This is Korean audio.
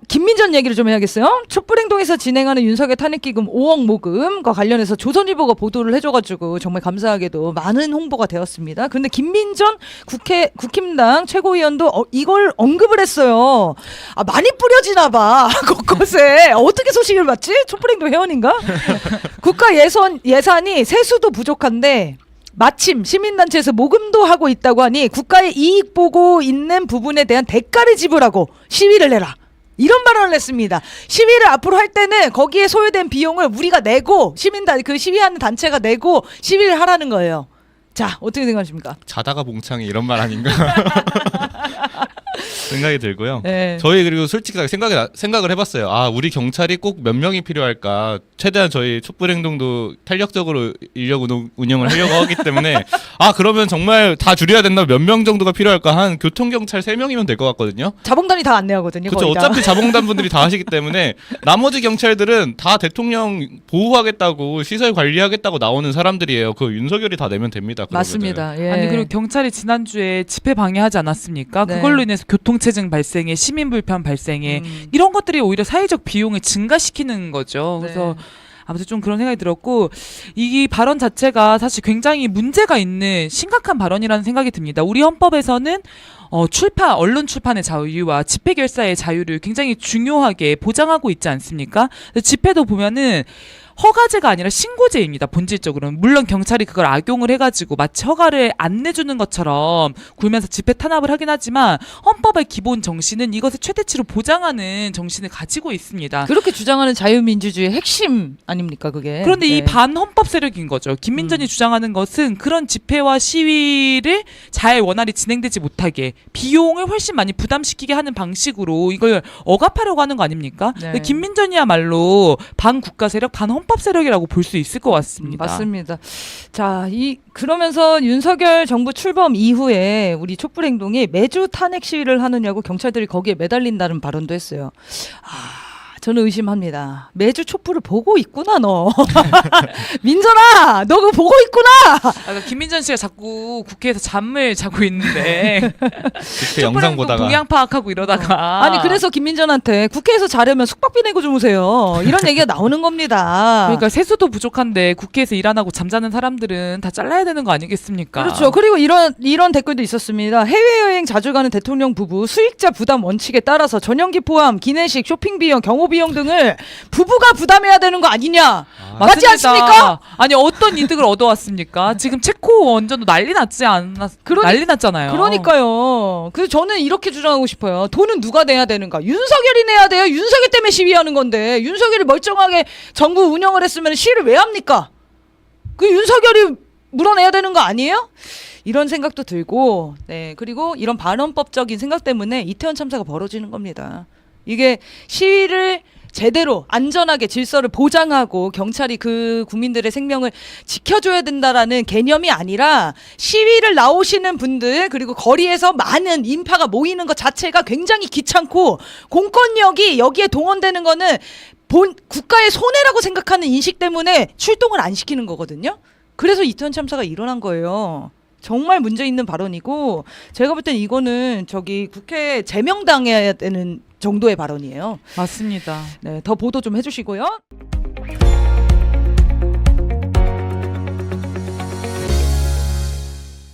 김민전 얘기를 좀 해야겠어요. 촛불행동에서 진행하는 윤석열 탄핵기금 5억 모금과 관련해서 조선일보가 보도를 해줘가지고 정말 감사하게도 많은 홍보가 되었습니다. 그런데 김민전 국힘당 최고위원도 이걸 언급을 했어요. 아, 많이 뿌려지나 봐. 곳곳에. 어떻게 소식을 받지? 촛불행동 회원인가? 국가 예산이 세수도 부족한데 마침 시민단체에서 모금도 하고 있다고 하니 국가의 이익 보고 있는 부분에 대한 대가를 지불하고 시위를 해라. 이런 발언을 했습니다. 시위를 앞으로 할 때는 거기에 소요된 비용을 우리가 내고 그 시위하는 단체가 내고 시위를 하라는 거예요. 자, 어떻게 생각하십니까? 자다가 봉창이 이런 말 아닌가 생각이 들고요. 네. 저희 그리고 솔직하게 생각을 해봤어요. 아, 우리 경찰이 꼭 몇 명이 필요할까? 최대한 저희 촛불행동도 탄력적으로 인력 운영을 하려고 하기 때문에 아, 그러면 정말 다 줄여야 된다. 몇 명 정도가 필요할까? 한 교통경찰 3명이면 될 것 같거든요. 자봉단이 다 안내하거든요. 그렇죠. 어차피 자봉단 분들이 다 하시기 때문에 나머지 경찰들은 다 대통령 보호하겠다고 시설 관리하겠다고 나오는 사람들이에요. 그 윤석열이 다 내면 됩니다. 그러면은. 맞습니다. 예. 아니 그리고 경찰이 지난주에 집회 방해하지 않았습니까? 네. 그걸로 인해서 교통체증 발생에 시민 불편 발생에 이런 것들이 오히려 사회적 비용을 증가시키는 거죠. 그래서 네. 아무튼 좀 그런 생각이 들었고 이 발언 자체가 사실 굉장히 문제가 있는 심각한 발언이라는 생각이 듭니다. 우리 헌법에서는 언론 출판의 자유와 집회 결사의 자유를 굉장히 중요하게 보장하고 있지 않습니까? 집회도 보면은 허가제가 아니라 신고제입니다. 본질적으로는. 물론 경찰이 그걸 악용을 해가지고 마치 허가를 안 내주는 것처럼 굴면서 집회 탄압을 하긴 하지만 헌법의 기본 정신은 이것을 최대치로 보장하는 정신을 가지고 있습니다. 그렇게 주장하는 자유민주주의의 핵심 아닙니까 그게. 그런데 이 네. 반헌법 세력인 거죠. 김민전이 주장하는 것은 그런 집회와 시위를 잘 원활히 진행되지 못하게 비용을 훨씬 많이 부담시키게 하는 방식으로 이걸 억압하려고 하는 거 아닙니까? 네. 김민전이야말로 반국가 세력, 반헌법 세력이라고 볼 수 있을 것 같습니다. 맞습니다. 자, 그러면서 윤석열 정부 출범 이후에 우리 촛불행동이 매주 탄핵 시위를 하느냐고 경찰들이 거기에 매달린다는 발언도 했어요. 저는 의심합니다. 매주 촛불을 보고 있구나 너. 민전아, 너 그거 보고 있구나. 그러니까 김민전 씨가 자꾸 국회에서 잠을 자고 있는데 그때 영상 보다가 동향 파악하고 이러다가 아니 그래서 김민전한테 국회에서 자려면 숙박비 내고 주무세요. 이런 얘기가 나오는 겁니다. 그러니까 세수도 부족한데 국회에서 일 안 하고 잠자는 사람들은 다 잘라야 되는 거 아니겠습니까? 그렇죠. 그리고 이런 댓글도 있었습니다. 해외여행 자주 가는 대통령 부부 수익자 부담 원칙에 따라서 전용기 포함 기내식, 쇼핑 비용, 경호 비용 등을 부부가 부담해야 되는 거 아니냐? 맞지 맞습니다. 않습니까? 아니 어떤 이득을 얻어왔습니까? 지금 체코 원전도 난리 났잖아요. 그러니까요. 그래서 저는 이렇게 주장하고 싶어요. 돈은 누가 내야 되는가? 윤석열이 내야 돼요. 윤석열 때문에 시위하는 건데 윤석열이 멀쩡하게 정부 운영을 했으면 시위를 왜 합니까? 그 윤석열이 물어내야 되는 거 아니에요? 이런 생각도 들고, 네, 그리고 이런 반헌법적인 생각 때문에 이태원 참사가 벌어지는 겁니다. 이게 시위를 제대로 안전하게 질서를 보장하고 경찰이 그 국민들의 생명을 지켜줘야 된다라는 개념이 아니라 시위를 나오시는 분들 그리고 거리에서 많은 인파가 모이는 것 자체가 굉장히 귀찮고 공권력이 여기에 동원되는 거는 국가의 손해라고 생각하는 인식 때문에 출동을 안 시키는 거거든요. 그래서 이태원 참사가 일어난 거예요. 정말 문제 있는 발언이고 제가 볼 땐 이거는 국회 제명당해야 되는 정도의 발언이에요. 맞습니다. 네, 더 보도 좀 해주시고요.